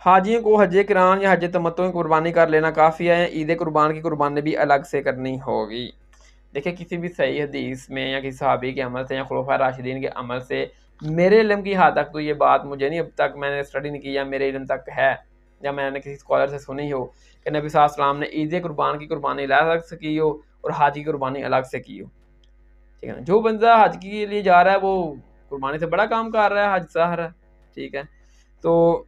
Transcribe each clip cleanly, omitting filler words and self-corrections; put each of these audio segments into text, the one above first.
حاجیوں کو حج کران یا حج تمتع کی قربانی کر لینا کافی ہے، عید قربان کی قربانی بھی الگ سے کرنی ہوگی؟ دیکھیں کسی بھی صحیح حدیث میں یا کسی صحابی کے عمل سے یا خلفاء راشدین کے عمل سے میرے علم کی حد تک تو یہ بات مجھے نہیں، اب تک میں نے اسٹڈی نہیں کی یا میرے علم تک ہے یا میں نے کسی اسکالر سے سنی ہو کہ نبی صلی اللہ علیہ وسلم نے عید قربان کی قربانی الگ سے کی ہو اور حج کی قربانی الگ سے کی ہو، ٹھیک ہے نا۔ جو بندہ حج کے لیے جا رہا ہے وہ قربانی سے بڑا کام کر رہا ہے، حج ظاہر ہے، ٹھیک ہے۔ تو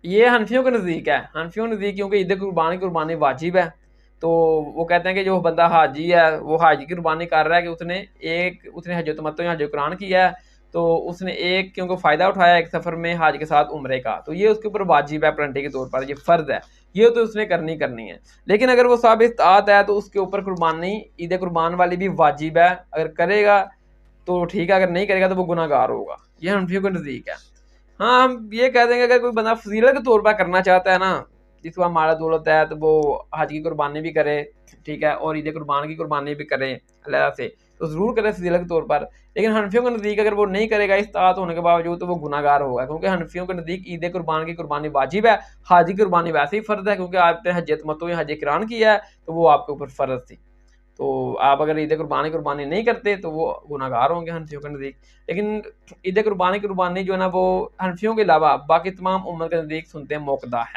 یہ حنفیوں کے نزدیک ہے، حنفیوں کے نزدیک کیونکہ عید قربانی واجب ہے، تو وہ کہتے ہیں کہ جو بندہ حاجی ہے وہ حج کی قربانی کر رہا ہے کہ اس نے حج تمتع یا حج قران کیا ہے، تو اس نے ایک کیونکہ فائدہ اٹھایا ایک سفر میں حج کے ساتھ عمرے کا، تو یہ اس کے اوپر واجب ہے پرنٹی کے طور پر، یہ فرض ہے، یہ تو اس نے کرنی ہے۔ لیکن اگر وہ صاحب استطاعت ہے تو اس کے اوپر قربانی عید قربان والی بھی واجب ہے، اگر کرے گا تو ٹھیک ہے، اگر نہیں کرے گا تو وہ گناہ گار ہوگا، یہ حنفیوں کے نزدیک ہے۔ ہاں ہم یہ کہہ دیں گے اگر کوئی بندہ فضیلت کے طور پر کرنا چاہتا ہے نا، جس کو مال دولت ہے، تو وہ حج کی قربانی بھی کرے، ٹھیک ہے، اور عید قربان کی قربانی بھی کرے اللہ سے، تو ضرور کرے فضیلت کے طور پر۔ لیکن حنفیوں کے نزدیک اگر وہ نہیں کرے گا استطاعت ہونے کے باوجود تو وہ گناہ گار ہوگا، کیونکہ حنفیوں کے نزدیک عید قربان کی قربانی واجب ہے، حج کی قربانی ویسے ہی فرض ہے، کیونکہ آپ نے حج تمتع یا حج قران کیا ہے تو وہ آپ کے اوپر فرض تھی، تو آپ اگر عید قربانی نہیں کرتے تو وہ گناہ گار ہوں گے حنفیوں کے نزدیک۔ لیکن عید قربانی جو ہے نا وہ حنفیوں کے علاوہ باقی تمام امت کے نزدیک سنتے ہیں موقدہ ہے۔